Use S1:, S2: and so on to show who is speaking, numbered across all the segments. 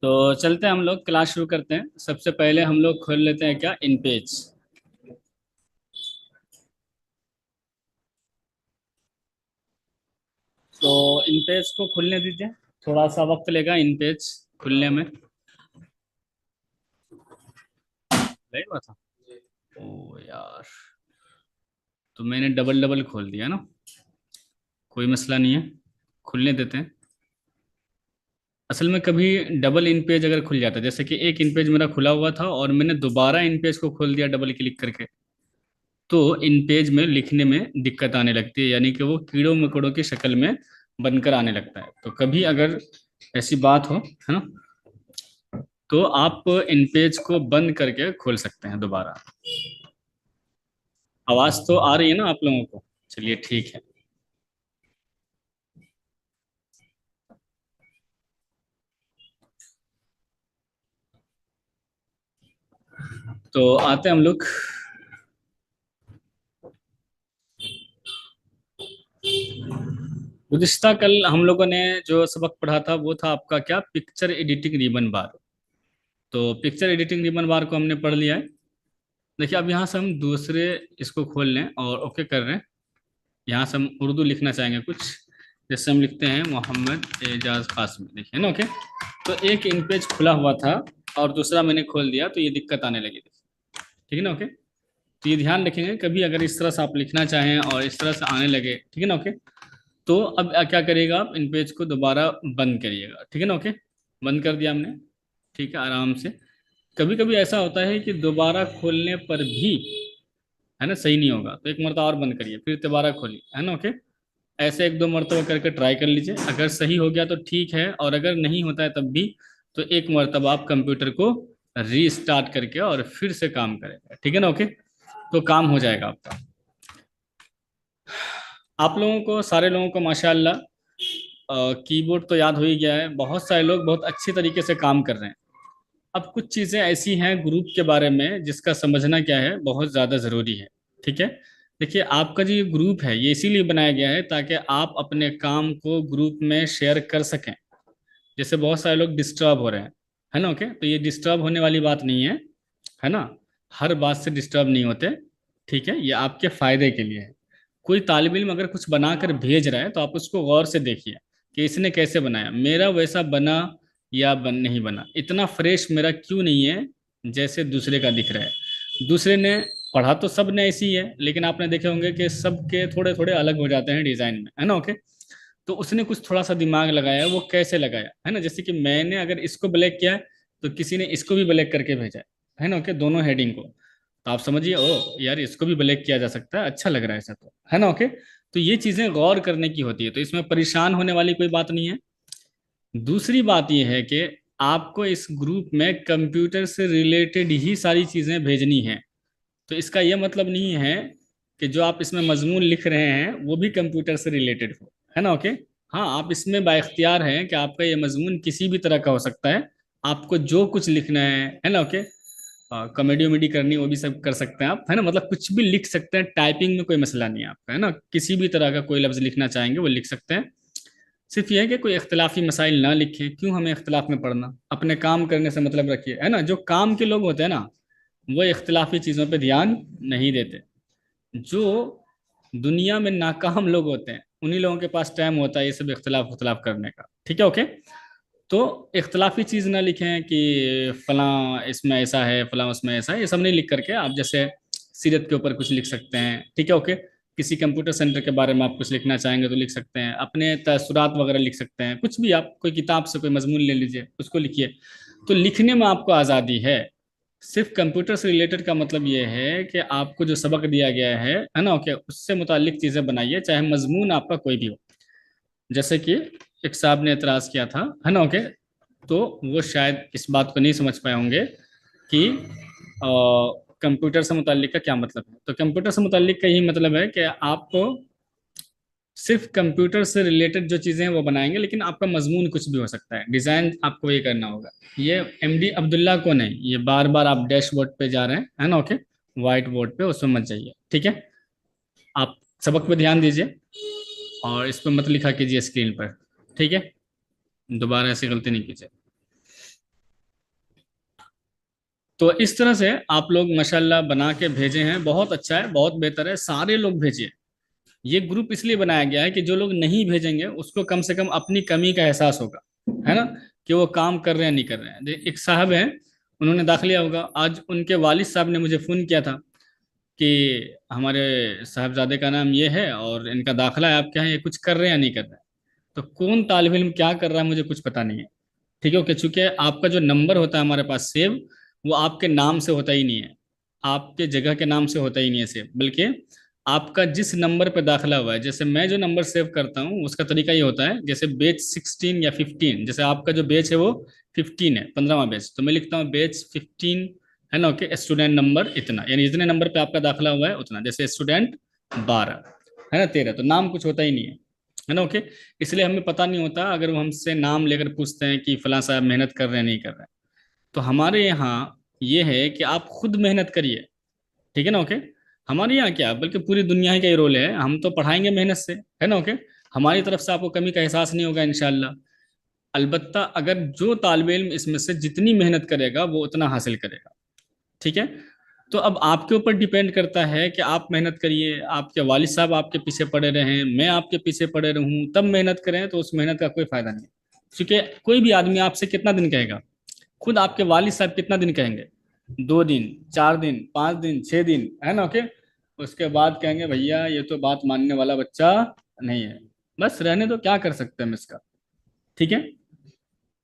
S1: तो चलते हैं, हम लोग क्लास शुरू करते हैं। सबसे पहले हम लोग खोल लेते हैं क्या, इन पेज। तो इन पेज को खुलने दीजिए, थोड़ा सा वक्त लेगा इन पेज खुलने में। लगेगा था। ओ यार, तो मैंने डबल डबल खोल दिया ना। कोई मसला नहीं है, खुलने देते हैं। असल में कभी डबल इन पेज अगर खुल जाता है, जैसे कि एक इन पेज मेरा खुला हुआ था और मैंने दोबारा इन पेज को खोल दिया डबल क्लिक करके, तो इन पेज में लिखने में दिक्कत आने लगती है, यानी कि वो कीड़ों मकोड़ों की शक्ल में बनकर आने लगता है। तो कभी अगर ऐसी बात हो, है ना, तो आप इन पेज को बंद करके खोल सकते हैं दोबारा। आवाज तो आ रही है ना आप लोगों को? चलिए ठीक है। तो आते हैं हम लोग। गुज़िश्ता कल हम लोगों ने जो सबक पढ़ा था वो था आपका क्या, पिक्चर एडिटिंग रिबन बार। तो पिक्चर एडिटिंग रिबन बार को हमने पढ़ लिया है। देखिए, अब यहाँ से हम दूसरे इसको खोल लें और ओके कर रहे हैं। यहाँ से हम उर्दू लिखना चाहेंगे कुछ, जैसे हम लिखते हैं मोहम्मद एजाज कासमी, देखिए ना, ओके। तो एक इन पेज खुला हुआ था और दूसरा मैंने खोल दिया, तो ये दिक्कत आने लगी थी। ठीक है ना, ओके। तो ये ध्यान रखेंगे, कभी अगर इस तरह से आप लिखना चाहें और इस तरह से आने लगे, ठीक है ना, ओके। तो अब क्या करिएगा, आप इन पेज को दोबारा बंद करिएगा, ठीक है ना, ओके। बंद कर दिया हमने, ठीक है, आराम से। कभी कभी ऐसा होता है कि दोबारा खोलने पर भी, है ना, सही नहीं होगा, तो एक मरतबा और बंद करिए, फिर दोबारा खोलिए, है ना, ओके। ऐसे एक दो मरतबा करके ट्राई कर लीजिए। अगर सही हो गया तो ठीक है, और अगर नहीं होता है तब भी, तो एक मरतबा आप कंप्यूटर को रीस्टार्ट करके और फिर से काम करें, ठीक है ना, ओके। तो काम हो जाएगा आपका। आप लोगों को, सारे लोगों को माशाल्लाह कीबोर्ड तो याद हो ही गया है। बहुत सारे लोग बहुत अच्छी तरीके से काम कर रहे हैं। अब कुछ चीज़ें ऐसी हैं ग्रुप के बारे में जिसका समझना क्या है, बहुत ज़्यादा ज़रूरी है। ठीक है। देखिए, आपका जो ये ग्रुप है ये इसीलिए बनाया गया है ताकि आप अपने काम को ग्रुप में शेयर कर सकें। जैसे बहुत सारे लोग डिस्टर्ब हो रहे हैं, है ना, ओके। तो ये डिस्टर्ब होने वाली बात नहीं है ना। हर बात से डिस्टर्ब नहीं होते। ठीक है, ये आपके फायदे के लिए है। कोई तालिब इल्म अगर कुछ बनाकर भेज रहा है तो आप उसको गौर से देखिए कि इसने कैसे बनाया, मेरा वैसा बना या नहीं बना, इतना फ्रेश मेरा क्यों नहीं है जैसे दूसरे का दिख रहा है। दूसरे ने पढ़ा तो सब ने ऐसी ही है, लेकिन आपने देखे होंगे कि सबके थोड़े थोड़े अलग हो जाते हैं डिजाइन में, है ना, ओके। तो उसने कुछ थोड़ा सा दिमाग लगाया है, वो कैसे लगाया है ना, जैसे कि मैंने अगर इसको ब्लैक किया है तो किसी ने इसको भी ब्लैक करके भेजा है ना, ओके, दोनों हेडिंग को। तो आप समझिए, ओ यार, इसको भी ब्लैक किया जा सकता है, अच्छा लग रहा है ऐसा, तो है ना, ओके। तो ये चीजें गौर करने की होती है, तो इसमें परेशान होने वाली कोई बात नहीं है। दूसरी बात यह है कि आपको इस ग्रुप में कंप्यूटर से रिलेटेड ही सारी चीजें भेजनी है। तो इसका यह मतलब नहीं है कि जो आप इसमें मजमून लिख रहे हैं वो भी कंप्यूटर से रिलेटेड हो, है ना, ओके। हाँ, आप इसमें बाइख्तियार हैं कि आपका ये मजमून किसी भी तरह का हो सकता है। आपको जो कुछ लिखना है ना, ओके। कॉमेडी वमेडी करनी वो भी सब कर सकते हैं आप, है ना, मतलब कुछ भी लिख सकते हैं, टाइपिंग में कोई मसला नहीं है आपका, है ना। किसी भी तरह का कोई लफ्ज लिखना चाहेंगे वो लिख सकते हैं। सिर्फ यह है कि कोई इख्तलाफी मसाइल ना लिखें, क्यों हमें इख्तलाफ में पढ़ना, अपने काम करने से मतलब रखिए, है ना। जो काम के लोग होते हैं ना, वो इख्तलाफी चीज़ों पे ध्यान नहीं देते। जो दुनिया में नाकाम लोग होते हैं उन्हीं लोगों के पास टाइम होता है ये सब इख्तलाफ उख्तलाफ करने का, ठीक है, ओके। तो इख्तलाफी चीज़ ना लिखें कि फलां इसमें ऐसा है, फलां उसमें ऐसा है, ये सब नहीं लिख करके आप जैसे सीरत के ऊपर कुछ लिख सकते हैं, ठीक है, ओके। किसी कंप्यूटर सेंटर के बारे में आप कुछ लिखना चाहेंगे तो लिख सकते हैं, अपने तसुरात वगैरह लिख सकते हैं, कुछ भी आप कोई किताब से कोई मजमून ले लीजिए उसको लिखिए। तो लिखने में आपको आज़ादी है। सिर्फ कंप्यूटर से रिलेटेड का मतलब ये है कि आपको जो सबक दिया गया है ना, ओके, उससे मुतालिक चीज़ें बनाइए, चाहे मजमून आपका कोई भी हो। जैसे कि एक साहब ने एतराज़ किया था, है ना, ओके। तो वो शायद इस बात को नहीं समझ पाए होंगे कि कंप्यूटर से मुतालिक का क्या मतलब है। तो कंप्यूटर से मुतालिक का यही मतलब है कि आपको सिर्फ कंप्यूटर से रिलेटेड जो चीज़ें हैं वो बनाएंगे, लेकिन आपका मजमून कुछ भी हो सकता है, डिज़ाइन आपको ये करना होगा। ये एमडी अब्दुल्ला को नहीं, ये बार बार आप डैशबोर्ड पे जा रहे हैं, है ना, ओके। वाइट बोर्ड पे उसमें मत जाइए, ठीक है। आप सबक पे ध्यान दीजिए और इस पर मत लिखा कीजिए स्क्रीन पर, ठीक है। दोबारा ऐसी गलती नहीं कीजिए। तो इस तरह से आप लोग माशाल्लाह बना के भेजे हैं, बहुत अच्छा है, बहुत बेहतर है, सारे लोग भेजिए। ये ग्रुप इसलिए बनाया गया है कि जो लोग नहीं भेजेंगे उसको कम से कम अपनी कमी का एहसास होगा, है ना, कि वो काम कर रहे हैं नहीं कर रहे हैं। एक साहब हैं, उन्होंने दाखिल लिया होगा, आज उनके वालिद साहब ने मुझे फ़ोन किया था कि हमारे साहबजादे का नाम ये है और इनका दाखिला है आपके यहाँ, ये कुछ कर रहे हैं या नहीं कर रहे हैं। तो कौन तालिब इल्म क्या कर रहा है मुझे कुछ पता नहीं है। ठीक है, ओके, चूंकि आपका जो नंबर होता है हमारे पास सेव, वो आपके नाम से होता ही नहीं है, आपके जगह के नाम से होता ही नहीं है सेव, बल्कि आपका जिस नंबर पे दाखिला हुआ है, जैसे मैं जो नंबर सेव करता हूँ उसका तरीका ये होता है, जैसे बेच 16 या 15, जैसे आपका जो बेच है वो 15 है, 15वां बेच, तो मैं लिखता हूँ बेच 15, है ना, ओके, स्टूडेंट नंबर इतना, यानी जितने नंबर पे आपका दाखिला हुआ है उतना, जैसे स्टूडेंट 12, है ना, 13, तो नाम कुछ होता ही नहीं है ना, ओके। इसलिए हमें पता नहीं होता, अगर वो हमसे नाम लेकर पूछते हैं कि फलां साहब मेहनत कर रहे हैं नहीं कर रहे हैं, तो हमारे यहाँ ये है कि आप खुद मेहनत करिए, ठीक है ना, ओके। हमारे यहाँ क्या, बल्कि पूरी दुनिया का ये रोल है, हम तो पढ़ाएंगे मेहनत से, है ना, ओके। हमारी तरफ से आपको कमी का एहसास नहीं होगा इंशाल्लाह। अलबत्ता अगर जो तालिब इल्म इसमें से जितनी मेहनत करेगा वो उतना हासिल करेगा, ठीक है। तो अब आपके ऊपर डिपेंड करता है कि आप मेहनत करिए, आपके वालिद साहब आपके पीछे पड़े रहें, मैं आपके पीछे पड़े रहूं, तब मेहनत करें, तो उस मेहनत का कोई फायदा नहीं। क्योंकि कोई भी आदमी आपसे कितना दिन कहेगा, खुद आपके वालिद साहब कितना दिन कहेंगे, 2 दिन, 4 दिन, 5 दिन, 6 दिन, है ना, ओके। उसके बाद कहेंगे भैया ये तो बात मानने वाला बच्चा नहीं है, बस रहने दो, क्या कर सकते हैं हम इसका, ठीक है।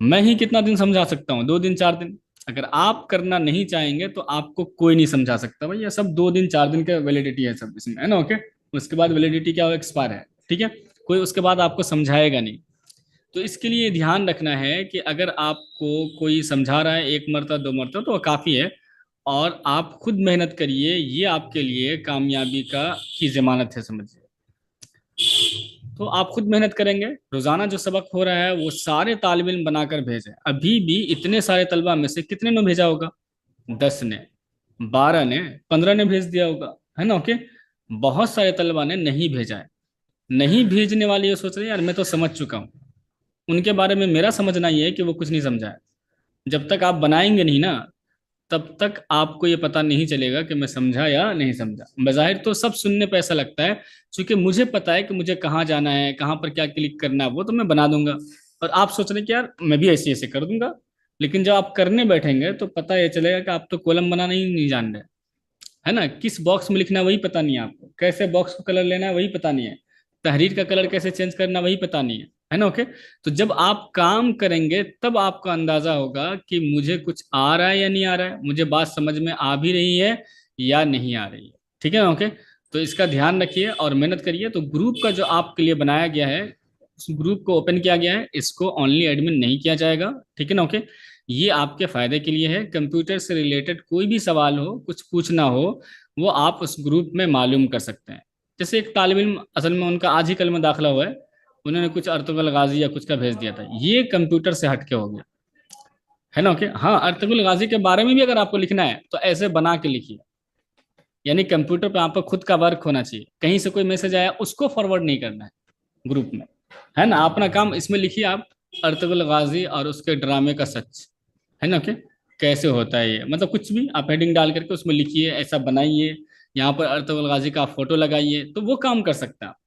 S1: मैं ही कितना दिन समझा सकता हूँ, 2 दिन, 4 दिन। अगर आप करना नहीं चाहेंगे तो आपको कोई नहीं समझा सकता भाई, ये सब 2 दिन, 4 दिन का वैलिडिटी है सब इसमें, है ना, ओके। उसके बाद वैलिडिटी क्या हो, एक्सपायर है, ठीक है। कोई उसके बाद आपको समझाएगा नहीं। तो इसके लिए ध्यान रखना है कि अगर आपको कोई समझा रहा है 1 मरतबा, 2 मरतबा, तो वो काफ़ी है, और आप खुद मेहनत करिए, ये आपके लिए कामयाबी का की जमानत है, समझिए। तो आप खुद मेहनत करेंगे, रोजाना जो सबक हो रहा है वो सारे तालिब इल्म बनाकर भेजें। अभी भी इतने सारे तलबा में से कितने ने भेजा होगा, 10 ने, 12 ने, 15 ने भेज दिया होगा, है ना, ओके। बहुत सारे तलबा ने नहीं भेजा है। नहीं भेजने वाले ये सोच रहे हैं यार मैं तो समझ चुका हूँ, उनके बारे में मेरा समझना ये है कि वो कुछ नहीं समझा है। जब तक आप बनाएंगे नहीं ना, तब तक आपको ये पता नहीं चलेगा कि मैं समझा या नहीं समझा। बज़ाहिर तो सब सुनने पे ऐसा लगता है, क्योंकि मुझे पता है कि मुझे कहाँ जाना है, कहाँ पर क्या क्लिक करना है, वो तो मैं बना दूंगा। और आप सोच रहे हैं कि यार मैं भी ऐसे ऐसे कर दूंगा, लेकिन जब आप करने बैठेंगे तो पता ये चलेगा कि आप तो कॉलम बनाना ही नहीं जान रहे, है ना। किस बॉक्स में लिखना है वही पता नहीं है आपको, कैसे बॉक्स को कलर लेना है वही पता नहीं है, तहरीर का कलर कैसे चेंज करना वही पता नहीं है ना, ओके। तो जब आप काम करेंगे तब आपको अंदाजा होगा कि मुझे कुछ आ रहा है या नहीं आ रहा है, मुझे बात समझ में आ भी रही है या नहीं आ रही है, ठीक है ना, ओके। तो इसका ध्यान रखिए और मेहनत करिए। तो ग्रुप का जो आपके लिए बनाया गया है, उस ग्रुप को ओपन किया गया है, इसको ओनली एडमिन नहीं किया जाएगा, ठीक है ना, ओके। ये आपके फायदे के लिए है, कंप्यूटर से रिलेटेड कोई भी सवाल हो, कुछ पूछना हो, वो आप उस ग्रुप में मालूम कर सकते हैं। जैसे एक तालिब इल्म, असल में उनका आज ही कल में दाखिला हुआ है, उन्होंने कुछ अर्तुगरुल गाजी या कुछ का भेज दिया था, ये कंप्यूटर से हटके हो गया, है ना, ओके। हाँ, अर्तुगरुल गाजी के बारे में भी अगर आपको लिखना है तो ऐसे बना के लिखिए, यानी कंप्यूटर पे आपका खुद का वर्क होना चाहिए, कहीं से कोई मैसेज आया उसको फॉरवर्ड नहीं करना है ग्रुप में, है ना। अपना काम इसमें लिखिए आप, अर्तुगरुल गाजी और उसके ड्रामे का सच, है ना, ओके। कैसे होता है ये, मतलब कुछ भी आप हेडिंग डाल करके उसमें लिखिए, ऐसा बनाइए, यहाँ पर अर्तुगरुल गाजी का फोटो लगाइए, तो वो काम कर सकते हैं आप।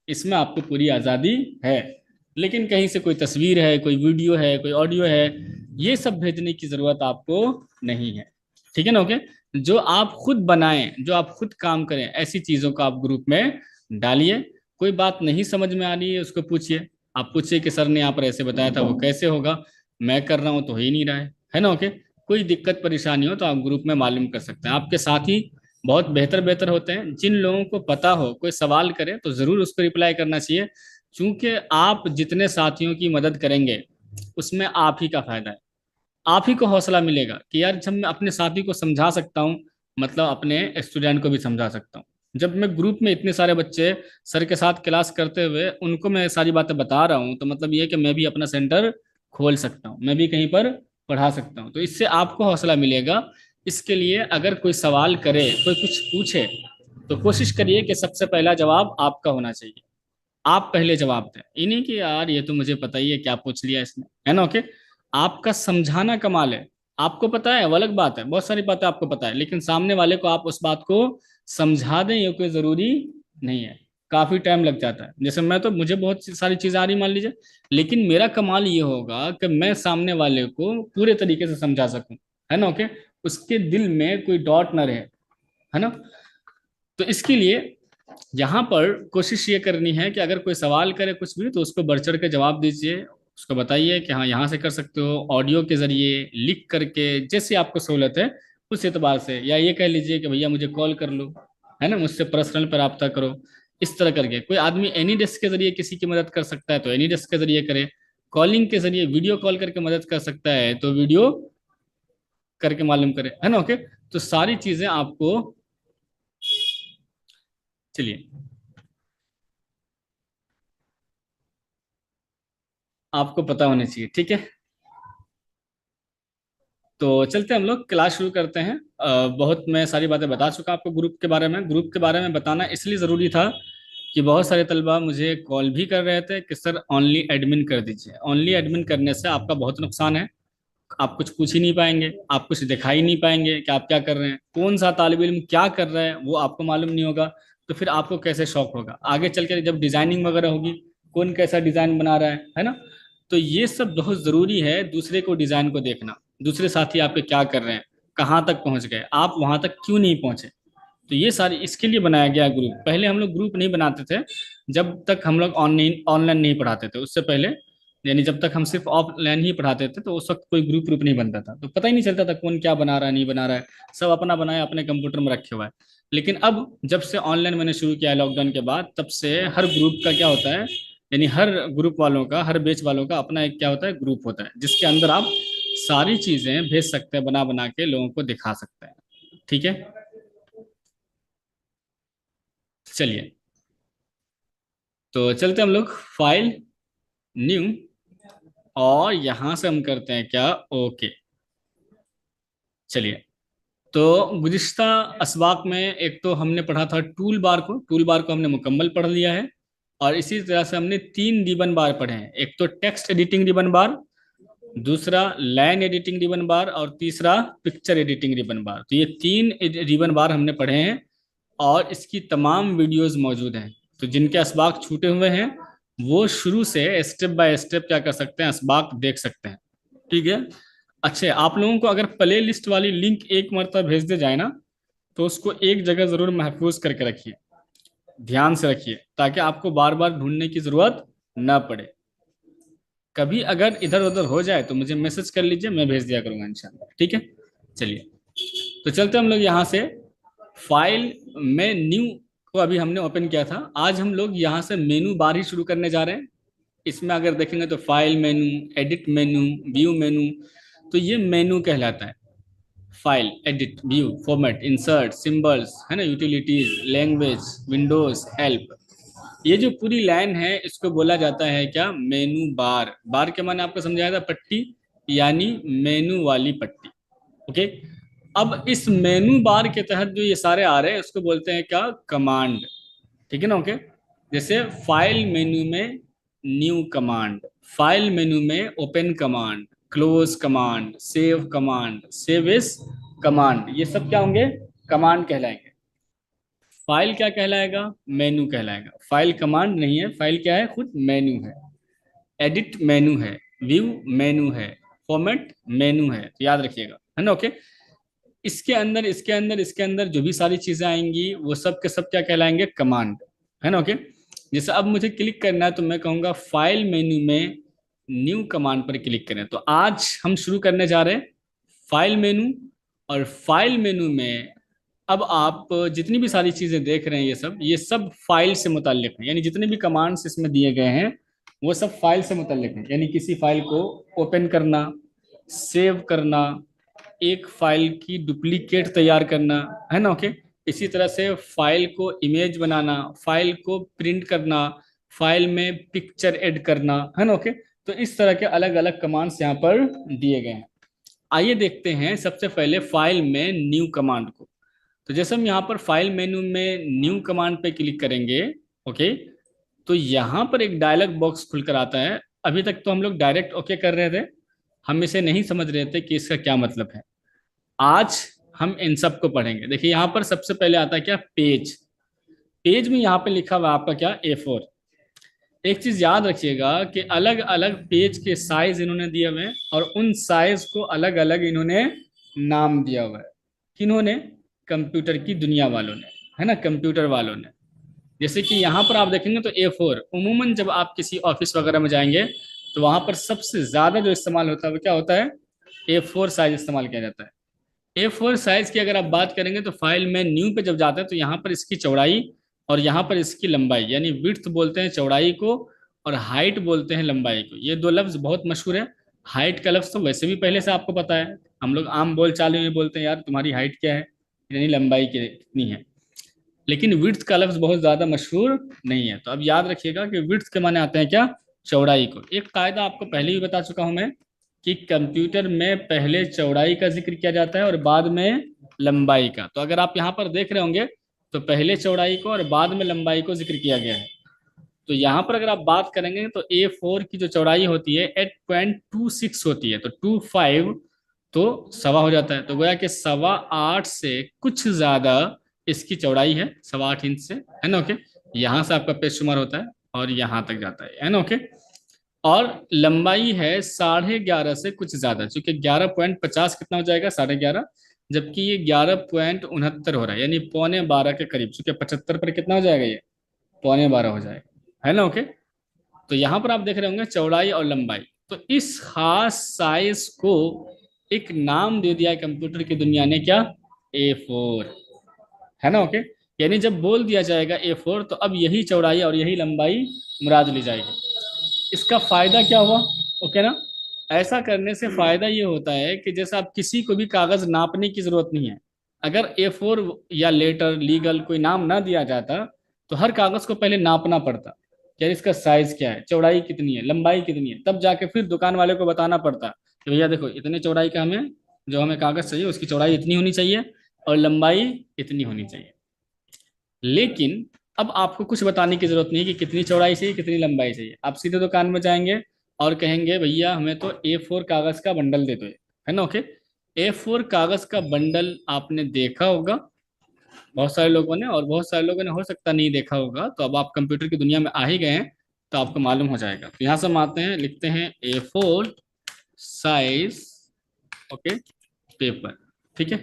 S1: इसमें आपको पूरी आज़ादी है। लेकिन कहीं से कोई तस्वीर है, कोई वीडियो है, कोई ऑडियो है, ये सब भेजने की ज़रूरत आपको नहीं है, ठीक है ना, ओके। जो आप खुद बनाएं, जो आप खुद काम करें, ऐसी चीज़ों को आप ग्रुप में डालिए। कोई बात नहीं समझ में आ रही है उसको पूछिए, आप पूछिए कि सर ने यहाँ पर ऐसे बताया था, वो कैसे होगा, मैं कर रहा हूँ तो हो ही नहीं रहा है ना, ओके। कोई दिक्कत परेशानी हो तो आप ग्रुप में मालूम कर सकते हैं। आपके साथी बहुत बेहतर बेहतर होते हैं, जिन लोगों को पता हो कोई सवाल करे तो जरूर उस पर रिप्लाई करना चाहिए, क्योंकि आप जितने साथियों की मदद करेंगे उसमें आप ही का फायदा है। आप ही को हौसला मिलेगा कि यार जब मैं अपने साथी को समझा सकता हूँ, मतलब अपने स्टूडेंट को भी समझा सकता हूँ। जब मैं ग्रुप में इतने सारे बच्चे सर के साथ क्लास करते हुए उनको मैं सारी बातें बता रहा हूँ, तो मतलब ये है कि मैं भी अपना सेंटर खोल सकता हूँ, मैं भी कहीं पर पढ़ा सकता हूँ, तो इससे आपको हौसला मिलेगा। इसके लिए अगर कोई सवाल करे, कोई कुछ पूछे, तो कोशिश करिए कि सबसे पहला जवाब आपका होना चाहिए, आप पहले जवाब दें। ये नहीं कि यार ये तो मुझे पता ही है क्या पूछ लिया इसने, है ना, ओके। आपका समझाना कमाल है, आपको पता है वो अलग बात है, बहुत सारी बातें आपको पता है, लेकिन सामने वाले को आप उस बात को समझा दें ये कोई जरूरी नहीं है। काफी टाइम लग जाता है। जैसे मैं तो, मुझे बहुत सारी चीजें आ रही मान लीजिए, लेकिन मेरा कमाल ये होगा कि मैं सामने वाले को पूरे तरीके से समझा सकूं, है ना, ओके, उसके दिल में कोई डॉट ना रहे, है ना। तो इसके लिए यहाँ पर कोशिश ये करनी है कि अगर कोई सवाल करे कुछ भी तो उसको बढ़ चढ़ के जवाब दीजिए, उसको बताइए कि हाँ यहाँ से कर सकते हो, ऑडियो के जरिए, लिख करके, जैसे आपको सहूलत है उस एतबार से, या ये कह लीजिए कि भैया मुझे कॉल कर लो, है ना, मुझसे पर्सनल पर रब्ता करो। इस तरह करके कोई आदमी एनी डेस्क के जरिए किसी की मदद कर सकता है तो एनी डेस्क के जरिए करे, कॉलिंग के जरिए वीडियो कॉल करके मदद कर सकता है तो वीडियो करके मालूम करे, है ना, ओके। तो सारी चीजें आपको, चलिए, आपको पता होनी चाहिए, ठीक है। तो चलते हम लोग क्लास शुरू करते हैं। बहुत मैं सारी बातें बता चुका आपको ग्रुप के बारे में। ग्रुप के बारे में बताना इसलिए ज़रूरी था कि बहुत सारे तलबा मुझे कॉल भी कर रहे थे कि सर ओनली एडमिन कर दीजिए। ओनली एडमिन करने से आपका बहुत नुकसान है। आप कुछ पूछ ही नहीं पाएंगे, आप कुछ दिखा ही नहीं पाएंगे कि आप क्या कर रहे हैं, कौन सा तालिब इल्म क्या कर रहा है वो आपको मालूम नहीं होगा। तो फिर आपको कैसे शौक होगा आगे चल के जब डिजाइनिंग वगैरह होगी, कौन कैसा डिजाइन बना रहा है ना। तो ये सब बहुत जरूरी है, दूसरे को डिजाइन को देखना, दूसरे साथी आपके क्या कर रहे हैं, कहाँ तक पहुंच गए, आप वहां तक क्यों नहीं पहुंचे। तो ये सारी इसके लिए बनाया गया ग्रुप। पहले हम लोग ग्रुप नहीं बनाते थे जब तक हम लोग ऑनलाइन ऑनलाइन नहीं पढ़ाते थे, उससे पहले, यानी जब तक हम सिर्फ ऑफलाइन ही पढ़ाते थे तो उस वक्त कोई ग्रुप ग्रुप नहीं बनता था, तो पता ही नहीं चलता था कौन क्या बना रहा है नहीं बना रहा है, सब अपना बनाया अपने कंप्यूटर में रखे हुआ है। लेकिन अब जब से ऑनलाइन मैंने शुरू किया है लॉकडाउन के बाद, तब से हर ग्रुप का क्या होता है, यानी हर ग्रुप वालों का, हर बैच वालों का अपना एक क्या होता है, ग्रुप होता है, जिसके अंदर आप सारी चीजें भेज सकते हैं, बना बना के लोगों को दिखा सकते हैं, ठीक है। चलिए, तो चलते हम लोग फाइल, न्यू, और यहां से हम करते हैं क्या, ओके। चलिए, तो गुज़िश्ता असबाक में एक तो हमने पढ़ा था टूल बार को, टूल बार को हमने मुकम्मल पढ़ लिया है। और इसी तरह से हमने तीन रिबन बार पढ़े हैं, एक तो टेक्स्ट एडिटिंग रिबन बार, दूसरा लाइन एडिटिंग रिबन बार, और तीसरा पिक्चर एडिटिंग रिबन बार। तो ये तीन रिबन बार हमने पढ़े हैं और इसकी तमाम वीडियोस मौजूद हैं। तो जिनके असबाक छूटे हुए हैं वो शुरू से स्टेप बाय स्टेप क्या कर सकते हैं, असबाक देख सकते हैं, ठीक है। अच्छा, आप लोगों को अगर प्ले लिस्ट वाली लिंक एक मरतबा भेज दे जाए ना, तो उसको एक जगह जरूर महफूज करके रखिए, ध्यान से रखिए, ताकि आपको बार बार ढूंढने की जरूरत ना पड़े। कभी अगर इधर उधर हो जाए तो मुझे मैसेज कर लीजिए, मैं भेज दिया करूंगा इंशाल्लाह, ठीक है। चलिए, तो चलते हम लोग यहाँ से फाइल में न्यू को अभी हमने ओपन किया था, आज हम लोग यहाँ से मेनू बार ही शुरू करने जा रहे हैं। इसमें अगर देखेंगे तो फाइल मेनू, एडिट मेनू, व्यू मेनू, तो ये मेनू कहलाता है। File, edit, view, format, insert, symbols, है ना, यूटिलिटीज, लैंग्वेज, विंडोज, हेल्प, ये जो पूरी लाइन है इसको बोला जाता है क्या, मेनू बार। बार के माने आपको समझाया था, पट्टी, यानी मेनू वाली पट्टी, ओके। अब इस मेनू बार के तहत जो ये सारे आ रहे हैं उसको बोलते हैं क्या, कमांड, ठीक है ना, ओके। जैसे फाइल मेनू में न्यू कमांड, फाइल मेनू में open command, close command, save command, save as command, ये सब क्या होंगे, कमांड कहलाएंगे। फाइल क्या कहलाएगा, मेनू कहलाएगा। फाइल कमांड नहीं है, फाइल क्या है, खुद मेनू है। एडिट मेनू है, व्यू मेनू है, फॉर्मेट मेनू है, तो याद रखिएगा, है ना, ओके। इसके अंदर जो भी सारी चीजें आएंगी वो सब के सब क्या कहलाएंगे, कमांड, है ना, ओके। जैसे अब मुझे क्लिक करना है तो मैं कहूंगा फाइल मेन्यू में न्यू कमांड पर क्लिक करें। तो आज हम शुरू करने जा रहे हैं फाइल मेनू, और फाइल मेनू में अब आप जितनी भी सारी चीजें देख रहे हैं ये सब फाइल से मुताल्लिक हैं, यानी जितने भी कमांड्स इसमें दिए गए हैं वो सब फाइल से मुताल्लिक हैं, यानी किसी फाइल को ओपन करना, सेव करना, एक फाइल की डुप्लीकेट तैयार करना, है ना, ओके। इसी तरह से फाइल को इमेज बनाना, फाइल को प्रिंट करना, फाइल में पिक्चर ऐड करना, है ना, ओके। तो इस तरह के अलग अलग कमांड्स यहाँ पर दिए गए हैं। आइए देखते हैं सबसे पहले फाइल में न्यू कमांड को। तो जैसे हम यहाँ पर फाइल मेनू में न्यू कमांड पे क्लिक करेंगे, ओके, तो यहाँ पर एक डायलॉग बॉक्स खुलकर आता है। अभी तक तो हम लोग डायरेक्ट ओके कर रहे थे, हम इसे नहीं समझ रहे थे कि इसका क्या मतलब है। आज हम इन सब को पढ़ेंगे। देखिए यहाँ पर सबसे पहले आता है क्या, पेज। पेज में यहाँ पे लिखा हुआ है आपका क्या, A4। एक चीज याद रखिएगा कि अलग अलग पेज के साइज इन्होंने दिए हुए हैं और उन साइज को अलग अलग इन्होंने नाम दिया हुआ है। किन्होंने? कंप्यूटर की दुनिया वालों ने, है ना, कंप्यूटर वालों ने। जैसे कि यहाँ पर आप देखेंगे तो A4 उमूमन जब आप किसी ऑफिस वगैरह में जाएंगे तो वहां पर सबसे ज्यादा जो इस्तेमाल होता है वो क्या होता है, A4 साइज इस्तेमाल किया जाता है। A4 साइज की अगर आप बात करेंगे तो फाइल में न्यू पे जब जाते हैं तो यहाँ पर इसकी चौड़ाई और यहाँ पर इसकी लंबाई, यानी विड्थ बोलते हैं चौड़ाई को और हाइट बोलते हैं लंबाई को। ये दो लफ्ज बहुत मशहूर है। हाइट का लफ्ज तो वैसे भी पहले से आपको पता है, हम लोग आम बोल चाल में बोलते हैं यार तुम्हारी हाइट क्या है, यानी लंबाई कितनी है। लेकिन विड्थ का लफ्ज बहुत ज्यादा मशहूर नहीं है। तो अब याद रखिएगा कि विड्थ के माने आते हैं क्या, चौड़ाई को। एक कायदा आपको पहले ही बता चुका हूं मैं कि कंप्यूटर में पहले चौड़ाई का जिक्र किया जाता है और बाद में लंबाई का। तो अगर आप यहाँ पर देख रहे होंगे तो पहले चौड़ाई को और बाद में लंबाई को जिक्र किया गया है। तो यहाँ पर अगर आप बात करेंगे तो A4 की जो चौड़ाई होती है 8.26 होती है, तो 25 तो सवा हो जाता है, तो गोया कि 8.25 से कुछ ज्यादा इसकी चौड़ाई है, 8.25 इंच से, है ना। ओके, यहाँ से आपका पेज शुमार होता है और यहाँ तक जाता है ना। ओके, और लंबाई है 11.5 से कुछ ज्यादा, क्योंकि 11.50 कितना हो जाएगा, 11.5, जबकि ये 11.69 हो रहा है, यानी 11.15 के करीब, क्योंकि 75 पर कितना हो जाएगा, ये 11.15 हो जाएगा, है ना। ओके, तो यहाँ पर आप देख रहे होंगे चौड़ाई और लंबाई। तो इस खास साइज को एक नाम दे दिया है कंप्यूटर की दुनिया ने, क्या, A4, है ना। ओके, यानी जब बोल दिया जाएगा A4 तो अब यही चौड़ाई और यही लंबाई मुराद ली जाएगी। इसका फायदा क्या हुआ, ओके ना। ऐसा करने से फायदा ये होता है कि जैसे आप किसी को भी कागज नापने की जरूरत नहीं है। अगर A4 या लेटर लीगल कोई नाम ना दिया जाता तो हर कागज को पहले नापना पड़ता, यार इसका साइज क्या है, चौड़ाई कितनी है, लंबाई कितनी है, तब जाके फिर दुकान वाले को बताना पड़ता कि भैया देखो इतने चौड़ाई का हमें, जो हमें कागज चाहिए उसकी चौड़ाई इतनी होनी चाहिए और लंबाई इतनी होनी चाहिए। लेकिन अब आपको कुछ बताने की जरूरत नहीं है कि कितनी चौड़ाई चाहिए कितनी लंबाई चाहिए। आप सीधे दुकान में जाएंगे और कहेंगे भैया हमें तो A4 कागज का बंडल दे दो, है ना। ओके, A4 कागज का बंडल आपने देखा होगा बहुत सारे लोगों ने, और बहुत सारे लोगों ने हो सकता नहीं देखा होगा। तो अब आप कंप्यूटर की दुनिया में आ ही गए हैं तो आपको मालूम हो जाएगा। तो यहाँ से हम आते हैं, लिखते हैं A4 साइज, ओके, पेपर, ठीक है।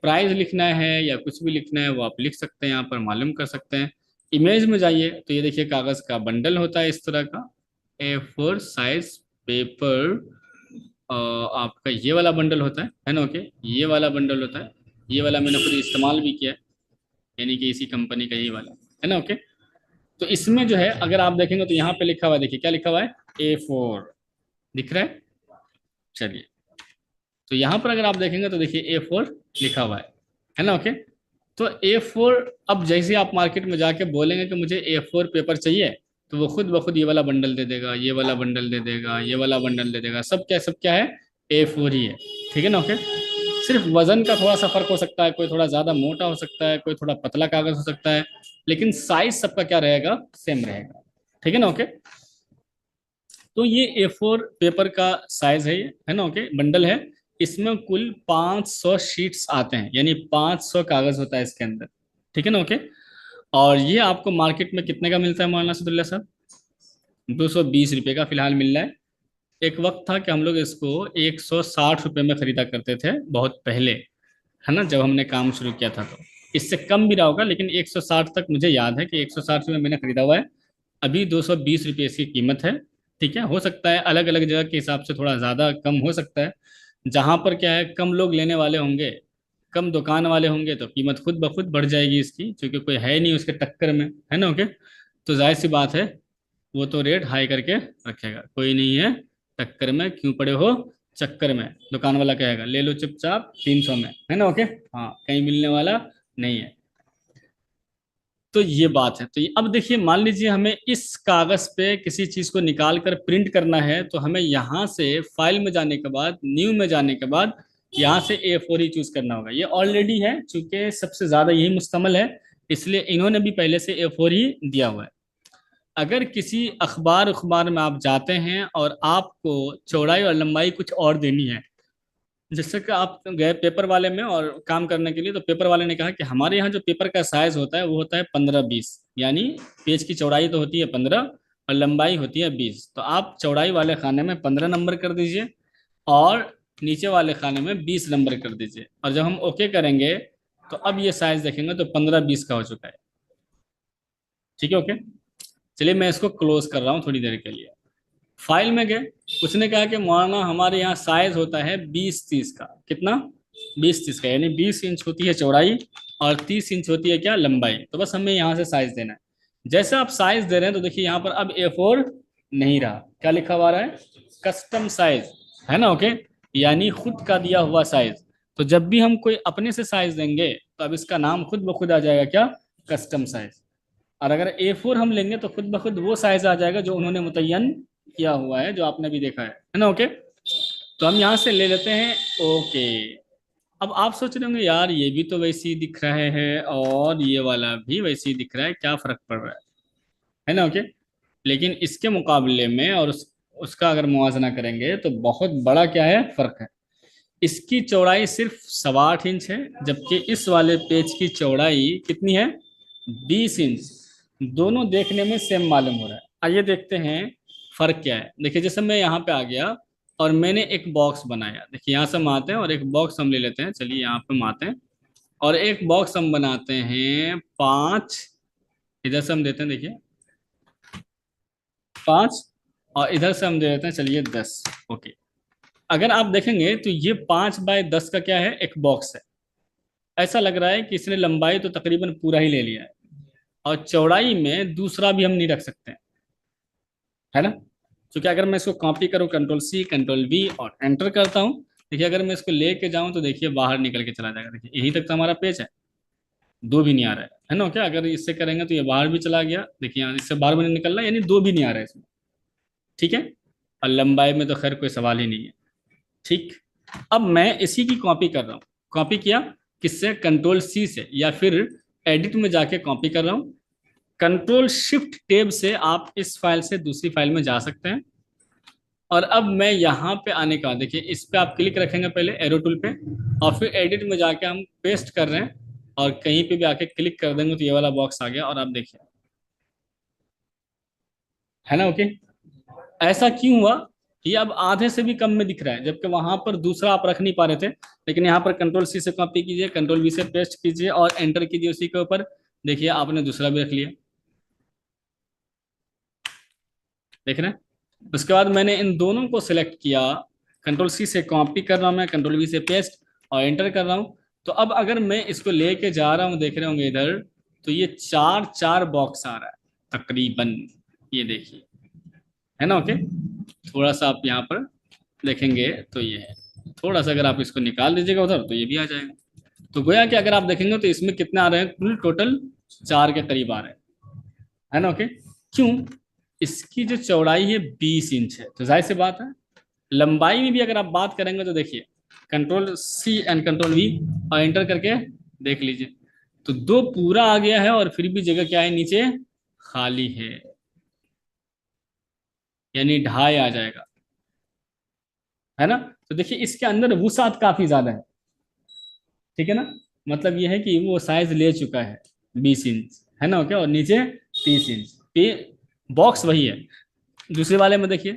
S1: प्राइस लिखना है या कुछ भी लिखना है वो आप लिख सकते हैं, यहाँ पर मालूम कर सकते हैं। इमेज में जाइए तो ये देखिए कागज का बंडल होता है इस तरह का, A4 साइज पेपर। आपका ये वाला बंडल होता है ना। ओके, ये वाला बंडल होता है, ये वाला मैंने खुद इस्तेमाल भी किया है, यानी कि इसी कंपनी का यही वाला, है ना। ओके, तो इसमें जो है अगर आप देखेंगे तो यहाँ पे लिखा हुआ है, देखिए क्या लिखा हुआ है, A4 दिख रहा है। चलिए, तो यहाँ पर अगर आप देखेंगे तो देखिए A4 लिखा हुआ है ना। ओके, तो A4, अब जैसे आप मार्केट में जाके बोलेंगे कि मुझे A4 पेपर चाहिए तो वो खुद ब खुद ये वाला बंडल दे देगा, ये वाला बंडल दे देगा, ये वाला बंडल दे देगा, सब क्या है, A4 ही है, ठीक है ना। ओके, सिर्फ वजन का थोड़ा सा फर्क हो सकता है, कोई थोड़ा ज्यादा मोटा हो सकता है, कोई थोड़ा पतला कागज हो सकता है, लेकिन साइज सबका क्या रहेगा, सेम रहेगा, ठीक है ना। ओके, तो ये A4 पेपर का साइज है, ये है ना। ओके, बंडल है। इसमें कुल 500 शीट्स आते हैं, यानी 500 कागज होता है इसके अंदर, ठीक है ना। ओके, और ये आपको मार्केट में कितने का मिलता है मौलाना सदुल्ला साहब, 220 रुपये का फिलहाल मिल रहा है। एक वक्त था कि हम लोग इसको 160 रुपये में खरीदा करते थे बहुत पहले, है ना, जब हमने काम शुरू किया था। तो इससे कम भी रहा होगा, लेकिन 160 तक मुझे याद है कि 160 रुपये मैंने खरीदा हुआ है। अभी 220 रुपये इसकी कीमत है, ठीक है। हो सकता है अलग अलग जगह के हिसाब से थोड़ा ज़्यादा कम हो सकता है। जहाँ पर क्या है कम लोग लेने वाले होंगे, कम दुकान वाले होंगे, तो कीमत खुद ब खुद बढ़ जाएगी इसकी, क्योंकि कोई है नहीं उसके टक्कर में, है ना। ओके, तो जाहिर सी बात है वो तो रेट हाई करके रखेगा, कोई नहीं है टक्कर में, क्यों पड़े हो चक्कर में, दुकान वाला कहेगा ले लो चुपचाप 300 में, है ना। ओके, हाँ, कहीं मिलने वाला नहीं है। तो ये बात है। तो ये अब देखिए, मान लीजिए हमें इस कागज पे किसी चीज को निकाल कर प्रिंट करना है, तो हमें यहाँ से फाइल में जाने के बाद, न्यू में जाने के बाद यहाँ से A4 ही चूज करना होगा। ये ऑलरेडी है, चूंकि सबसे ज्यादा यही मुश्तमल है, इसलिए इन्होंने भी पहले से A4 ही दिया हुआ है। अगर किसी अखबार अखबार में आप जाते हैं और आपको चौड़ाई और लंबाई कुछ और देनी है, जैसे कि आप गए पेपर वाले में और काम करने के लिए, तो पेपर वाले ने कहा कि हमारे यहाँ जो पेपर का साइज होता है वो होता है 15-20, यानी पेज की चौड़ाई तो होती है 15 और लंबाई होती है 20। तो आप चौड़ाई वाले खाने में 15 नंबर कर दीजिए और नीचे वाले खाने में 20 नंबर कर दीजिए, और जब हम ओके करेंगे तो अब ये साइज देखेंगे तो 15-20 का हो चुका है। ठीक है, ओके। चलिए मैं इसको क्लोज कर रहा हूँ थोड़ी देर के लिए। फाइल में गए, उसने कहा कि मौलाना हमारे यहाँ साइज होता है 20-30 का। कितना? 20-30 का, यानी 20 इंच होती है चौड़ाई और 30 इंच होती है क्या, लंबाई। तो बस हमें यहाँ से साइज देना है। जैसे आप साइज दे रहे हैं तो देखिए यहाँ पर अब A4 नहीं रहा, क्या लिखा हुआ रहा है, कस्टम साइज, है ना, ओके। यानी खुद का दिया हुआ साइज। तो जब भी हम कोई अपने से साइज देंगे तो अब इसका नाम खुद ब खुद आ जाएगा, क्या, कस्टम साइज। और अगर A4 हम लेंगे तो खुद ब खुद वो साइज आ जाएगा जो उन्होंने मुतय्यन किया हुआ है, जो आपने भी देखा है ना, ओके। तो हम यहाँ से ले लेते हैं, ओके। अब आप सोच रहे होंगे यार ये भी तो वैसे ही दिख रहा है और ये वाला भी वैसे ही दिख रहा है, क्या फर्क पड़ रहा है ना, ओके। लेकिन इसके मुकाबले में और उसका अगर मुवाजना करेंगे तो बहुत बड़ा क्या है, फर्क है। इसकी चौड़ाई सिर्फ 8.25 इंच है, जबकि इस वाले पेज की चौड़ाई कितनी है, 20 इंच। दोनों देखने में सेम मालूम हो रहा है। आइए देखते हैं फर्क क्या है। देखिए जैसे मैं यहाँ पे आ गया और मैंने एक बॉक्स बनाया, देखिए यहाँ से हम आते हैं और एक बॉक्स हम ले लेते हैं, चलिए यहाँ पे हम आते हैं और एक बॉक्स हम बनाते हैं 5, इधर से हम देते हैं, देखिए 5, और इधर से हम दे देते हैं चलिए 10, ओके। अगर आप देखेंगे तो ये 5x10 का क्या है, एक बॉक्स है। ऐसा लग रहा है कि इसने लंबाई तो तकरीबन पूरा ही ले लिया है, और चौड़ाई में दूसरा भी हम नहीं रख सकते हैं, है ना। क्योंकि अगर मैं इसको कॉपी करूँ, Ctrl+C Ctrl+V और एंटर करता हूँ, देखिए अगर मैं इसको लेके जाऊँ तो देखिए बाहर निकल के चला जाएगा। देखिए यहीं तक तो हमारा पेज है, 2 भी नहीं आ रहा है ना, क्या। अगर इससे करेंगे तो ये बाहर भी चला गया, देखिए यहाँ इससे बाहर भी नहीं निकल रहा है, यानी 2 भी नहीं आ रहा है इसमें। ठीक है। और लंबाई में तो खैर कोई सवाल ही नहीं है। ठीक। अब मैं इसी की कॉपी कर रहा हूँ। कॉपी किया किससे, Ctrl+C से, या फिर एडिट में जाके कॉपी कर रहा हूँ। Ctrl+Shift+Tab से आप इस फाइल से दूसरी फाइल में जा सकते हैं। और अब मैं यहाँ पे आने का, देखिए इस पे आप क्लिक रखेंगे पहले एरो टूल पे, और फिर एडिट में जाके हम पेस्ट कर रहे हैं, और कहीं पे भी आके क्लिक कर देंगे तो ये वाला बॉक्स आ गया, और आप देखिए, है ना, ओके। ऐसा क्यों हुआ, ये अब आधे से भी कम में दिख रहा है, जबकि वहां पर दूसरा आप रख नहीं पा रहे थे। लेकिन यहाँ पर Ctrl+C से कॉपी कीजिए, Ctrl+V से पेस्ट कीजिए और एंटर कीजिए उसी के ऊपर, देखिए आपने दूसरा भी रख लिया, देख रहे हैं। उसके बाद मैंने इन दोनों को सिलेक्ट किया, Ctrl+C से कॉपी कर रहा हूँ मैं, Ctrl+V से पेस्ट और एंटर कर रहा हूँ। तो अब अगर मैं इसको लेके जा रहा हूँ, देख रहे होंगे इधर, तो ये 4-4 बॉक्स आ रहा है तकरीबन, ये देखिए, है ना, ओके। थोड़ा सा आप यहाँ पर देखेंगे तो ये है, थोड़ा सा अगर आप इसको निकाल दीजिएगा उधर तो ये भी आ जाएगा। तो गोया कि अगर आप देखेंगे तो इसमें कितने आ रहे हैं, कुल टोटल 4 के करीब आ रहे हैं, है ना, ओके। क्यों, इसकी जो चौड़ाई है 20 इंच है, तो जाहिर सी बात है। लंबाई में भी अगर आप बात करेंगे तो देखिए Ctrl+C एंड Ctrl+V और एंटर करके देख लीजिए, तो 2 पूरा आ गया है और फिर भी जगह क्या है, नीचे खाली है, यानी 2.5 आ जाएगा, है ना। तो देखिए इसके अंदर वुसात काफी ज्यादा है, ठीक है ना। मतलब ये है कि वो साइज ले चुका है 20 इंच, है ना, ओके। और नीचे 30 इंच पे, बॉक्स वही है। दूसरे वाले में देखिए,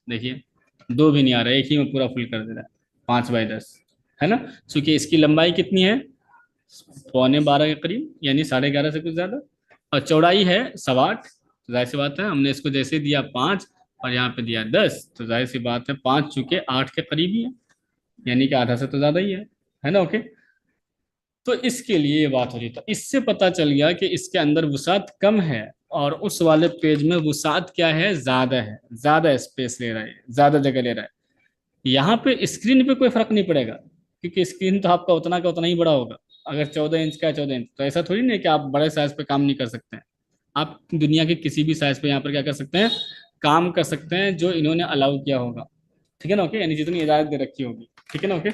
S1: देखिए 2 भी नहीं आ रहा है, एक ही में पूरा फुल कर दे रहा है, 5x10, है ना। क्योंकि इसकी लंबाई कितनी है, 11.25 के करीब, यानी 11.5 से कुछ ज्यादा, और चौड़ाई है 8.25। तो जाहिर सी बात है हमने इसको जैसे दिया 5 और यहाँ पे दिया 10, तो जाहिर सी बात है 5 चूंकि 8 के करीब ही है, यानी कि आधा से तो ज्यादा ही है ना, ओके। तो इसके लिए ये बात हो रही, तो इससे पता चल गया कि इसके अंदर वुसात कम है और उस वाले पेज में वुसात क्या है, ज्यादा स्पेस ले रहा है, ज्यादा जगह ले रहा है। यहाँ पे स्क्रीन पे कोई फर्क नहीं पड़ेगा, क्योंकि स्क्रीन तो आपका उतना का उतना ही बड़ा होगा। अगर 14 इंच का है, 14 इंच, तो ऐसा थोड़ी नहीं है कि आप बड़े साइज पे काम नहीं कर सकते हैं। आप दुनिया के किसी भी साइज पे यहाँ पर क्या कर सकते हैं, काम कर सकते हैं, जो इन्होंने अलाउ किया होगा, ठीक है ना, ओके, यानी जितनी इजाजत दे रखी होगी, ठीक है ना, ओके।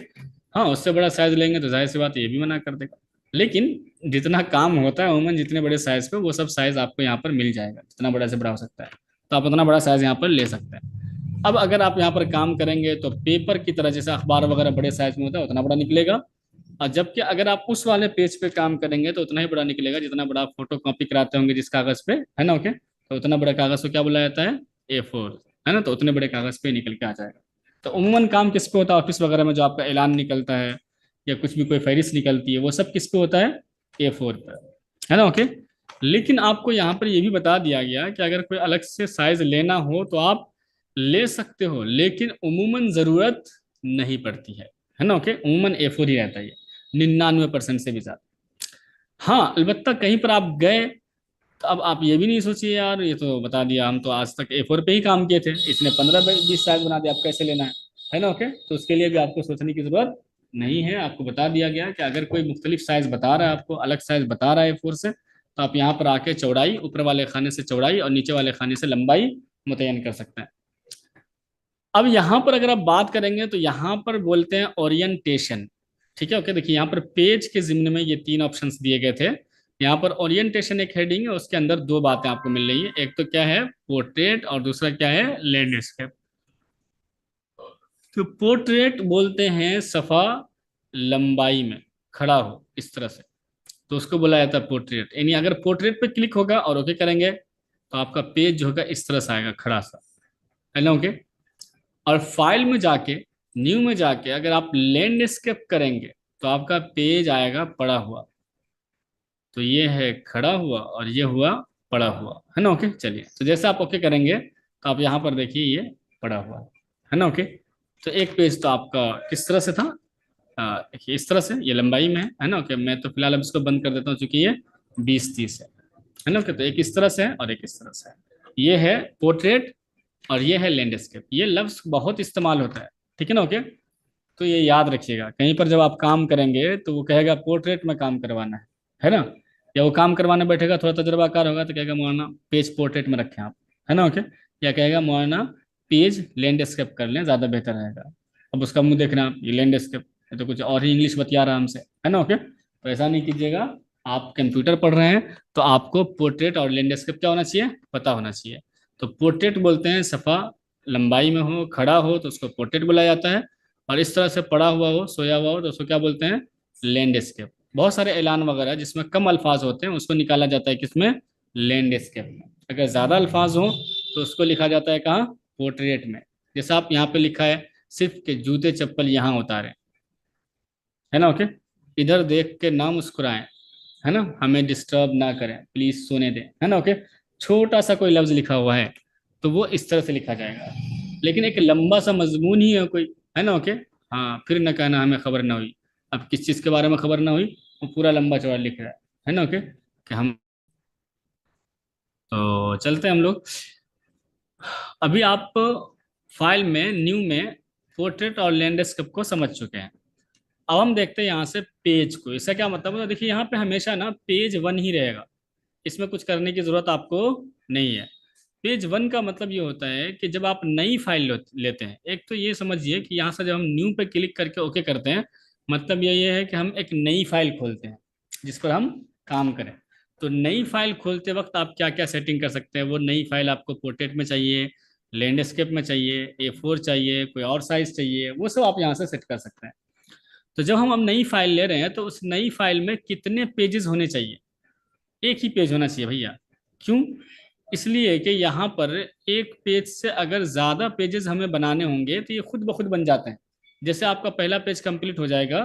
S1: हाँ, उससे बड़ा साइज लेंगे तो जाहिर सी बात है ये भी मना कर देगा। लेकिन जितना काम होता है अमूमन जितने बड़े साइज पे, वो सब साइज आपको यहाँ पर मिल जाएगा, जितना बड़ा से बड़ा हो सकता है, तो आप उतना बड़ा साइज यहाँ पर ले सकते हैं। अब अगर आप यहाँ पर काम करेंगे तो पेपर की तरह, जैसे अखबार वगैरह बड़े साइज में होता है उतना बड़ा निकलेगा, और जबकि अगर आप उस वाले पेज पे काम करेंगे तो उतना ही बड़ा निकलेगा जितना बड़ा आप फोटो कॉपी कराते होंगे जिस कागज पे, है ना। ओके, तो उतना बड़ा कागज को क्या बोला जाता है, A4, है ना। तो उतने बड़े कागज पे निकल के आ जाएगा। तो उमूमन काम किस पे होता है, ऑफिस वगैरह में जो आपका ऐलान निकलता है या कुछ भी कोई फहरिस्त निकलती है, वो सब किस पे होता है, A4 पे, है ना। ओके, लेकिन आपको यहाँ पर ये भी बता दिया गया कि अगर कोई अलग से साइज लेना हो तो आप ले सकते हो, लेकिन उमूमन जरूरत नहीं पड़ती है ना। ओके, उमूमन A4 ही रहता है, 99% से भी ज्यादा। हाँ, अलबत्ता कहीं पर आप गए तो अब आप ये भी नहीं सोचिए यार, ये तो बता दिया, हम तो आज तक A4 पे ही काम किए थे, इसने 15-20 साइज बना दिया, आप कैसे लेना है ना। ओके, तो उसके लिए भी आपको सोचने की जरूरत नहीं है। आपको बता दिया गया कि अगर कोई मुख्तलिफ साइज बता रहा है, आपको अलग साइज बता रहा है A4 से, तो आप यहाँ पर आके चौड़ाई, ऊपर वाले खाने से चौड़ाई और नीचे वाले खाने से लंबाई मुतयन कर सकते हैं। अब यहाँ पर अगर आप बात करेंगे तो यहाँ पर बोलते हैं ओरिएंटेशन। ठीक है, ओके, देखिए यहाँ पर पेज के जिम्न में ये 3 ऑप्शंस दिए गए थे। यहाँ पर ओरिएंटेशन एक हेडिंग है, उसके अंदर 2 बातें आपको मिल रही है, एक तो क्या है, पोर्ट्रेट, और दूसरा क्या है, लैंडस्केप। तो पोर्ट्रेट बोलते हैं सफा लंबाई में खड़ा हो इस तरह से, तो उसको बोला जाता है पोर्ट्रेट। यानी अगर पोर्ट्रेट पे क्लिक होगा और ओके करेंगे तो आपका पेज जो होगा इस तरह से आएगा, खड़ा सा, है ना। ओके, और फाइल में जाके, न्यू में जाके अगर आप लैंडस्केप करेंगे तो आपका पेज आएगा पड़ा हुआ। तो ये है खड़ा हुआ और ये हुआ पड़ा हुआ, है ना। ओके, चलिए, तो जैसे आप ओके करेंगे तो आप यहाँ पर देखिए ये पड़ा हुआ है ना। ओके, तो एक पेज तो आपका किस तरह से था, देखिए इस तरह से, ये लंबाई में है ना। ओके, मैं तो फिलहाल अब इसको बंद कर देता हूँ क्योंकि ये 20-30 है ना। ओके, तो एक इस तरह से है और एक इस तरह से है। ये है पोर्ट्रेट और ये है लैंडस्केप। ये लफ्ज बहुत इस्तेमाल होता है, ठीक है ना। ओके, तो ये याद रखिएगा, कहीं पर जब आप काम करेंगे तो वो कहेगा पोर्ट्रेट में काम करवाना है ना। या वो काम करवाने बैठेगा, थोड़ा तजर्बाकार होगा तो कहेगा मौलाना पेज पोर्ट्रेट में रखें आप, है ना। ओके, या कहेगा मौलाना पेज लैंडस्केप कर लें, ज़्यादा बेहतर रहेगा। अब उसका मुंह देखना आप, ये लैंडस्केप, ये तो कुछ और ही इंग्लिश बतिया रहा है हमसे, है ना। ओके, तो ऐसा नहीं कीजिएगा। आप कंप्यूटर पढ़ रहे हैं तो आपको पोर्ट्रेट और लैंडस्केप क्या होना चाहिए, पता होना चाहिए। तो पोर्ट्रेट बोलते हैं सफ़ा लंबाई में हो, खड़ा हो तो उसको पोर्ट्रेट बोला जाता है, और इस तरह से पड़ा हुआ हो, सोया हुआ हो तो उसको क्या बोलते हैं, लैंडस्केप। बहुत सारे ऐलान वगैरह जिसमें कम अल्फाज होते हैं उसको निकाला जाता है किसमें, लैंडस्केप में। अगर ज़्यादा अल्फाज हो तो उसको लिखा जाता है कहाँ, पोर्ट्रेट में। जैसा आप यहाँ पे लिखा है सिर्फ के जूते चप्पल यहाँ उतारे, है ना। ओके, इधर देख के ना मुस्कुराएं, है ना, हमें डिस्टर्ब ना करें, प्लीज सोने दें, है ना। ओके, छोटा सा कोई लफ्ज लिखा हुआ है तो वो इस तरह से लिखा जाएगा। लेकिन एक लंबा सा मजमून ही है कोई, है ना। ओके, हाँ, फिर न कहना हमें खबर ना हुई। अब किस चीज़ के बारे में खबर ना हुई, वो पूरा लंबा चौड़ा लिख रहा है ना। ओके, कि हम, तो चलते हैं हम लोग। अभी आप फाइल में, न्यू में पोर्ट्रेट और लैंडस्केप को समझ चुके हैं। अब हम देखते हैं यहाँ से पेज को। इसका क्या मतलब है, देखिए यहाँ पे हमेशा ना पेज 1 ही रहेगा, इसमें कुछ करने की जरूरत आपको नहीं है। पेज 1 का मतलब ये होता है कि जब आप नई फाइल लेते हैं, एक तो ये समझिए कि यहाँ से जब हम न्यू पे क्लिक करके ओके करते हैं, मतलब ये है कि हम एक नई फाइल खोलते हैं जिस पर हम काम करें। तो नई फाइल खोलते वक्त आप क्या क्या सेटिंग कर सकते हैं, वो नई फाइल आपको पोर्ट्रेट में चाहिए, लैंडस्केप में चाहिए, A4 चाहिए, कोई और साइज चाहिए, वो सब आप यहाँ से सेट कर सकते हैं। तो जब हम अब नई फाइल ले रहे हैं तो उस नई फाइल में कितने पेजेस होने चाहिए, एक ही पेज होना चाहिए भैया। क्यों, इसलिए कि यहाँ पर एक पेज से अगर ज़्यादा पेजेस हमें बनाने होंगे तो ये खुद ब खुद बन जाते हैं। जैसे आपका पहला पेज कंप्लीट हो जाएगा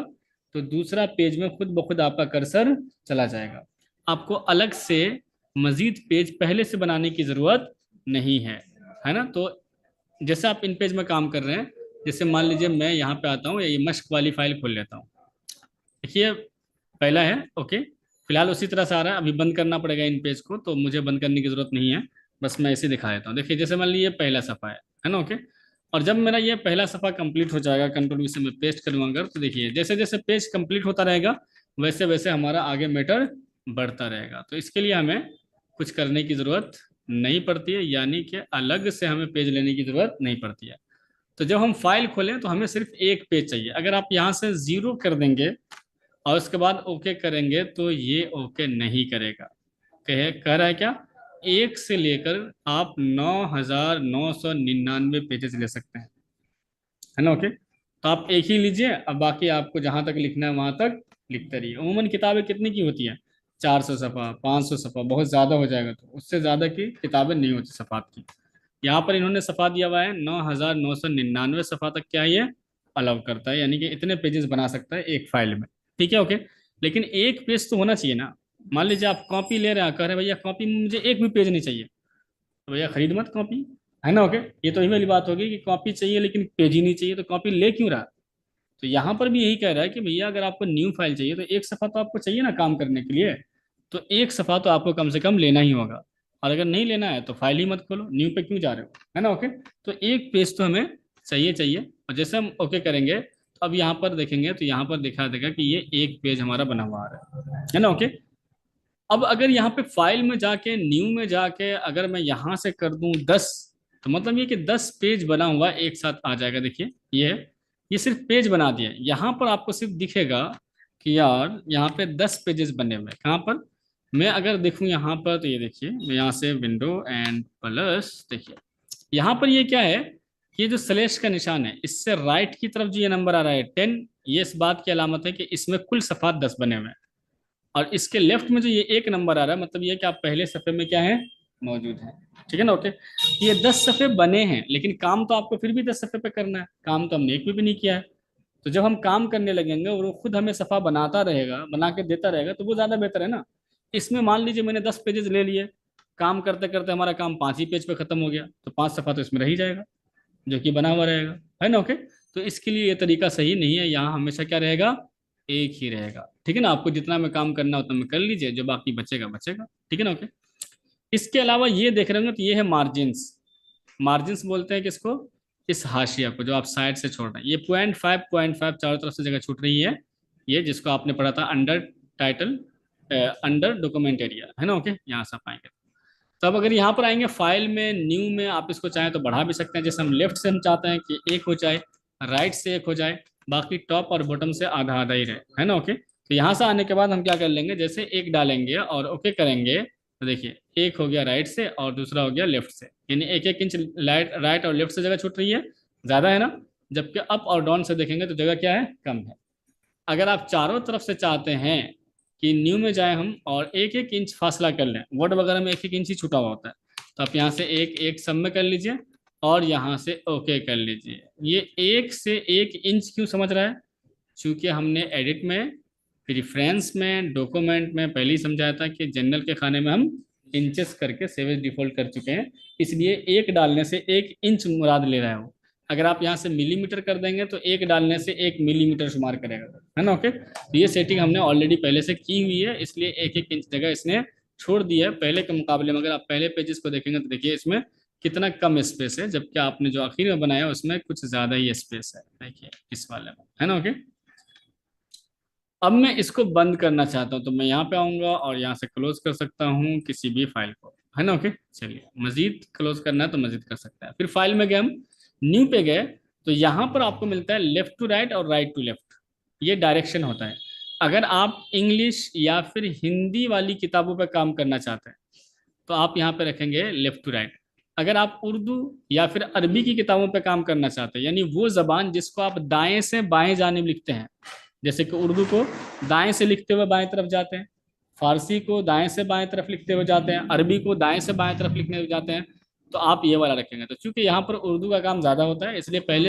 S1: तो दूसरा पेज में खुद ब खुद आपका कर्सर चला जाएगा। आपको अलग से मजीद पेज पहले से बनाने की ज़रूरत नहीं है ना। तो जैसे आप इन पेज में काम कर रहे हैं, जैसे मान लीजिए मैं यहाँ पे आता हूँ, ये मश्क वाली फाइल खोल लेता हूँ। देखिए पहला है, ओके, फिलहाल उसी तरह से आ रहा है, अभी बंद करना पड़ेगा इन पेज को, तो मुझे बंद करने की जरूरत नहीं है, बस मैं ऐसे दिखा देता हूँ। देखिए जैसे मान लीजिए पहला सफ़ा है ना। ओके, और जब मेरा ये पहला सफ़ा कंप्लीट हो जाएगा, कंट्रोल वी से मैं पेस्ट करूँगा अगर, तो देखिए जैसे जैसे पेज कंप्लीट होता रहेगा वैसे वैसे हमारा आगे मैटर बढ़ता रहेगा। तो इसके लिए हमें कुछ करने की ज़रूरत नहीं पड़ती है, यानी कि अलग से हमें पेज लेने की ज़रूरत नहीं पड़ती है। तो जब हम फाइल खोलें तो हमें सिर्फ एक पेज चाहिए। अगर आप यहाँ से 0 कर देंगे और उसके बाद ओके करेंगे तो ये ओके नहीं करेगा। कह रहा है क्या, एक से लेकर आप 9,999 पेजेस ले सकते हैं, है ना। ओके, तो आप एक ही लीजिए, अब बाकी आपको जहां तक लिखना है वहां तक लिखते रहिए। अमूमन किताबें कितने की होती हैं, 400 सफ़ा, 500 सफ़ा, बहुत ज़्यादा हो जाएगा तो उससे ज़्यादा की किताबें नहीं होती सफ़ात की। यहाँ पर इन्होंने सफ़ा दिया हुआ है 9,999 सफ़ा तक, क्या ये अलाउ करता है, यानी कि इतने पेजेस बना सकता है एक फाइल में। ठीक है, ओके। लेकिन एक पेज तो होना चाहिए ना। मान लीजिए आप कॉपी ले रहे हैं, कह रहे हैं भैया कॉपी में मुझे एक भी पेज नहीं चाहिए, तो भैया खरीद मत कॉपी, है ना। ओके, ये तो यही वाली बात होगी कि कॉपी चाहिए लेकिन पेज ही नहीं चाहिए, तो कॉपी ले क्यों रहा। तो यहाँ पर भी यही कह रहा है कि भैया अगर आपको न्यू फाइल चाहिए तो एक सफ़ा तो आपको चाहिए ना काम करने के लिए, तो एक सफ़ा तो आपको कम से कम लेना ही होगा। और अगर नहीं लेना है तो फाइल ही मत खोलो, न्यू पे क्यों जा रहे हो, है ना। ओके, तो एक पेज तो हमें चाहिए चाहिए। और जैसे हम ओके करेंगे तो अब यहाँ पर देखेंगे तो यहाँ पर दिखा देगा कि ये एक पेज हमारा बना हुआ आ रहा है ना। ओके, अब अगर यहाँ पे फाइल में जाके न्यू में जाके अगर मैं यहाँ से कर दूं 10, तो मतलब ये कि 10 पेज बना हुआ एक साथ आ जाएगा। देखिए ये है, ये सिर्फ पेज बना दिया। यहाँ पर आपको सिर्फ दिखेगा कि यार यहाँ पे 10 पेजेस बने हुए हैं। कहाँ पर, मैं अगर देखूं यहाँ पर तो ये देखिए, मैं यहाँ से विंडो एंड प्लस, देखिए यहाँ पर ये क्या है, ये जो स्लैश का निशान है इससे राइट की तरफ जो ये नंबर आ रहा है 10, ये इस बात की अलामत है कि इसमें कुल सफ़ात 10 बने हुए हैं। और इसके लेफ्ट में जो ये एक नंबर आ रहा है, मतलब ये कि आप पहले सफ़े में क्या है, मौजूद है। ठीक है ना। ओके, ये 10 सफ़े बने हैं लेकिन काम तो आपको फिर भी 10 सफ़े पे करना है, काम तो हमने एक भी नहीं किया है। तो जब हम काम करने लगेंगे और वो खुद हमें सफ़ा बनाता रहेगा, बना के देता रहेगा, तो वो ज़्यादा बेहतर है ना। इसमें मान लीजिए मैंने 10 पेजेस ले लिए, काम करते करते हमारा काम 5 ही पेज पे खत्म हो गया, तो 5 सफ़ा तो इसमें रह ही जाएगा जो कि बना हुआ रहेगा, है ना। ओके, तो इसके लिए ये तरीका सही नहीं है, यहाँ हमेशा क्या रहेगा, एक ही रहेगा। ठीक है ना, आपको जितना में काम करना उतना में कर लीजिए, जो बाकी बचेगा बचेगा। ठीक है ना। ओके, इसके अलावा ये देख रहे होंगे तो ये है मार्जिन्स। मार्जिन्स बोलते हैं किसको, इस हाशिया को जो आप साइड से छोड़ रहे हैं, ये 0.5 चारों तरफ से जगह छूट रही है, ये जिसको आपने पढ़ा था under title, under document area, है ना। ओके, यहाँ से आप आएंगे, तब अगर यहाँ पर आएंगे फाइल में न्यू में, आप इसको चाहें तो बढ़ा भी सकते हैं। जैसे हम लेफ्ट से हम चाहते हैं कि एक हो जाए, राइट से एक हो जाए, बाकी टॉप और बॉटम से आधा आधा ही रहे, है ना। ओके, तो यहाँ से आने के बाद हम क्या कर लेंगे, जैसे एक डालेंगे और ओके करेंगे तो देखिए एक हो गया राइट से और दूसरा हो गया लेफ्ट से, यानी 1-1 इंच राइट राइट और लेफ्ट से जगह छूट रही है, ज़्यादा है ना। जबकि अप और डाउन से देखेंगे तो जगह क्या है, कम है। अगर आप चारों तरफ से चाहते हैं कि न्यू में जाए हम और 1-1 इंच फासला कर लें, वर्ड वगैरह में 1-1 इंच ही छूटा हुआ होता है, तो आप यहाँ से एक एक सब में कर लीजिए और यहाँ से ओके कर लीजिए। ये 1 से 1 इंच क्यों समझ रहा है, क्योंकि हमने एडिट में, प्रेफरेंस में, डॉक्यूमेंट में पहले ही समझाया था कि जनरल के खाने में हम इंचेस करके सेव एज डिफॉल्ट कर चुके हैं, इसलिए एक डालने से 1 इंच मुराद ले रहा है वो। अगर आप यहाँ से मिलीमीटर कर देंगे तो एक डालने से 1 मिलीमीटर शुमार करेगा, है ना। ओके, तो ये सेटिंग हमने ऑलरेडी पहले से की हुई है, इसलिए 1-1 इंच जगह इसने छोड़ दिया है पहले के मुकाबले में। अगर आप पहले पेजेस को देखेंगे तो देखिए इसमें कितना कम स्पेस है, जबकि आपने जो आखिर में बनाया उसमें कुछ ज़्यादा ही स्पेस है, देखिए इस वाले में, है ना। ओके, अब मैं इसको बंद करना चाहता हूँ तो मैं यहाँ पे आऊँगा और यहाँ से क्लोज कर सकता हूँ किसी भी फाइल को, है ना। ओके, चलिए मजीद क्लोज करना है तो मजीद कर सकते हैं। फिर फाइल में गए हम, न्यू पे गए, तो यहाँ पर आपको मिलता है लेफ्ट टू राइट और राइट टू लेफ्ट, ये डायरेक्शन होता है। अगर आप इंग्लिश या फिर हिंदी वाली किताबों पर काम करना चाहते हैं तो आप यहाँ पे रखेंगे लेफ्ट टू राइट। अगर आप उर्दू या फिर अरबी की किताबों पे काम करना चाहते हैं, यानी वो जबान जिसको आप दाएं से बाएं जानिब लिखते हैं, जैसे कि उर्दू को दाएं से लिखते हुए बाएं तरफ जाते हैं, फारसी को दाएं से बाएं तरफ लिखते हुए जाते हैं, अरबी को दाएं से बाएं तरफ लिखने जाते हैं, तो आप ये वाला रखेंगे। तो चूंकि यहाँ पर उर्दू का काम ज़्यादा होता है इसलिए पहले